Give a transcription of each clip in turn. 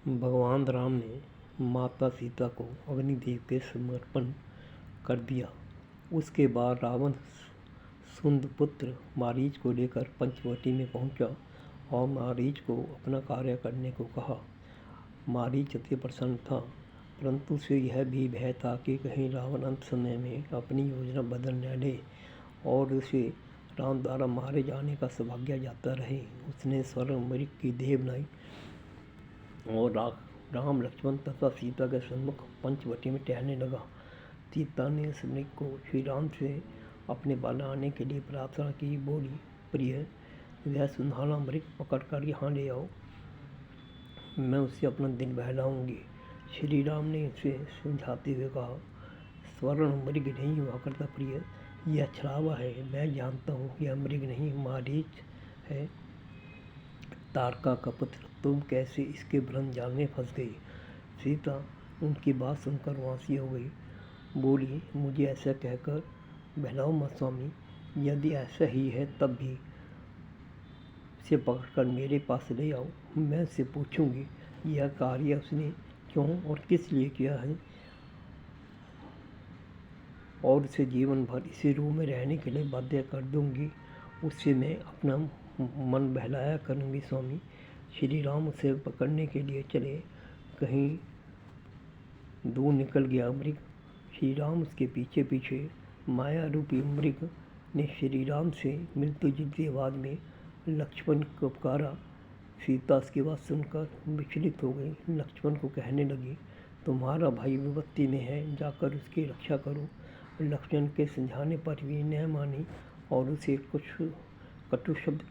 भगवान राम ने माता सीता को अग्निदेव के समर्पण कर दिया। उसके बाद रावण सुंदपुत्र मारीच को लेकर पंचवटी में पहुंचा और मारीच को अपना कार्य करने को कहा। मारीच अति प्रसन्न था, परंतु उसे यह भी भय था कि कहीं रावण अंत समय में अपनी योजना बदल न ले और उसे राम द्वारा मारे जाने का सौभाग्य जाता रहे। उसने स्वर्ण मृग की देह बनाई और राम, लक्ष्मण तथा सीता के सम्मुख पंचवटी में टहलने लगा। सीता ने उस मृग को श्री राम से अपने बनाने के लिए प्रार्थना की। बोली, प्रिय, वह सुनहरा मृग पकड़कर यहाँ ले आओ, मैं उससे अपना दिन बहलाऊंगी। श्री राम ने उसे समझाते हुए कहा, स्वर्ण मृग नहीं हुआ करता प्रिय, यह छलावा है। मैं जानता हूँ यह मृग नहीं, मारीच है, तारका का पुत्र। तुम कैसे इसके भ्रम जाल में फंस गई? सीता उनकी बात सुनकर वासी हो गई। बोली, मुझे ऐसा कहकर बहलाओ मत स्वामी, यदि ऐसा ही है तब भी उसे पकड़कर मेरे पास ले आओ। मैं उससे पूछूंगी यह कार्य उसने क्यों और किस लिए किया है, और उसे जीवन भर इसी रूम में रहने के लिए बाध्य कर दूंगी। उससे मैं अपना मन बहलाया करूंगी स्वामी। श्री राम उसे पकड़ने के लिए चले, कहीं दूर निकल गया मृग। श्री राम उसके पीछे पीछे। माया रूपी मृग ने श्री राम से मिलती जुलती आवाज़ में लक्ष्मण को पुकारा। सीता उसकी बात सुनकर विचलित हो गई। लक्ष्मण को कहने लगी, तुम्हारा भाई विपत्ति में है, जाकर उसकी रक्षा करो। लक्ष्मण के समझाने पर भी न मानी और उसे कुछ कटु शब्द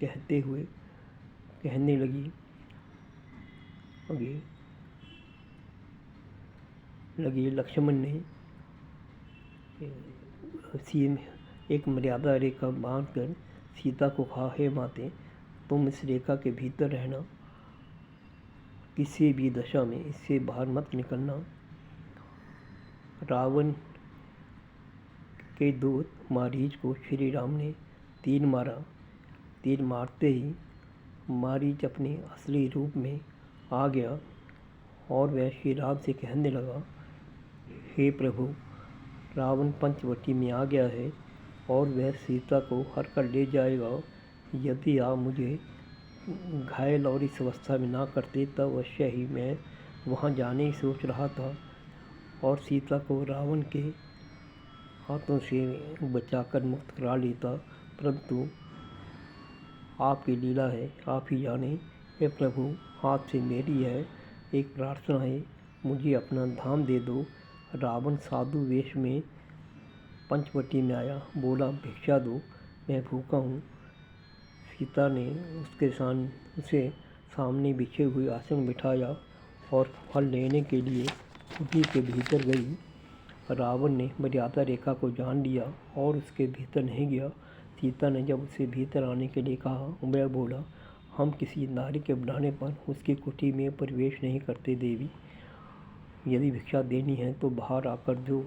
कहने लगी लक्ष्मण ने एक मर्यादा रेखा बांधकर सीता को कहा, हे माते, तुम इस रेखा के भीतर रहना, किसी भी दशा में इससे बाहर मत निकलना। रावण के दूत मारीच को श्री राम ने तीर मारा। तीर मारते ही मारीच अपने असली रूप में आ गया और वह श्री राम से कहने लगा, हे प्रभु, रावण पंचवटी में आ गया है और वह सीता को हर कर ले जाएगा। यदि आप मुझे घायल और इस अवस्था में ना करते तब अवश्य ही मैं वहाँ जाने ही सोच रहा था और सीता को रावण के हाथों से बचाकर मुक्त करा लेता, परंतु आपकी लीला है, आप ही जाने। हे प्रभु, हाथ से मेरी है एक प्रार्थना है, मुझे अपना धाम दे दो। रावण साधु वेश में पंचवटी में आया, बोला, भिक्षा दो, मैं भूखा हूँ। सीता ने उसे सामने बिछे हुए आसन बिठाया और फल लेने के लिए कुटी के भीतर गई। रावण ने मर्यादा रेखा को जान लिया और उसके भीतर नहीं गया। सीता ने जब उसे भीतर आने के लिए कहा, वह बोला, हम किसी नारी के बुलाने पर उसकी कुटी में प्रवेश नहीं करते देवी, यदि भिक्षा देनी है तो बाहर आकर दो।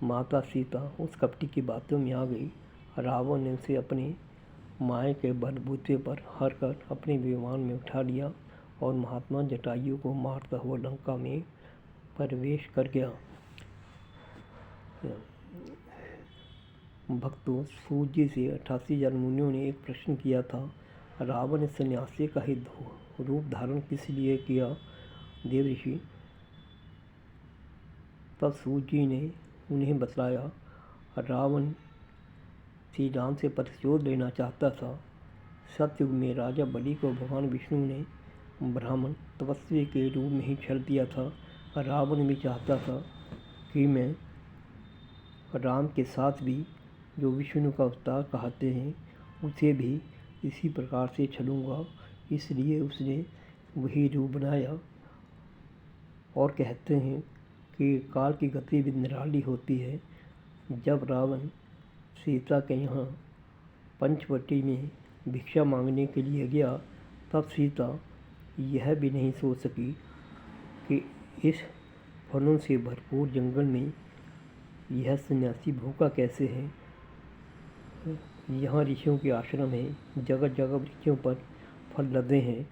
माता सीता उस कपटी की बातों में आ गई। रावण ने उसे अपने माया के बलबूते पर हर कर अपने विमान में उठा लिया और महात्मा जटायु को मारता हुआ लंका में प्रवेश कर गया। भक्तों, सूत जी से 88 मुनियों ने एक प्रश्न किया था, रावण ने सन्यासी का ही रूप धारण किस लिए किया देव ऋषि? तब सूत जी ने उन्हें बतलाया, रावण श्री राम से प्रतिशोध लेना चाहता था। सतयुग में राजा बलि को भगवान विष्णु ने ब्राह्मण तपस्वी के रूप में ही छल दिया था। रावण भी चाहता था कि मैं राम के साथ भी जो विष्णु का अवतार कहते हैं उसे भी इसी प्रकार से छलूँगा, इसलिए उसने वही रूप बनाया। और कहते हैं कि काल की गति भी निराली होती है। जब रावण सीता के यहाँ पंचवटी में भिक्षा मांगने के लिए गया, तब सीता यह भी नहीं सोच सकी कि इस फलों से भरपूर जंगल में यह सन्यासी भूखा कैसे है। यहाँ ऋषियों के आश्रम हैं, जगह जगह वृक्षों पर फल लदे हैं,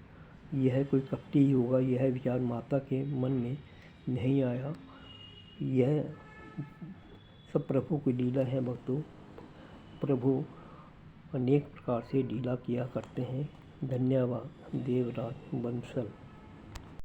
यह कोई कपटी ही होगा, यह विचार माता के मन में नहीं आया। यह सब प्रभु की लीला है भक्तों। प्रभु अनेक प्रकार से लीला किया करते हैं। धन्यवाद। देवराज बंसल।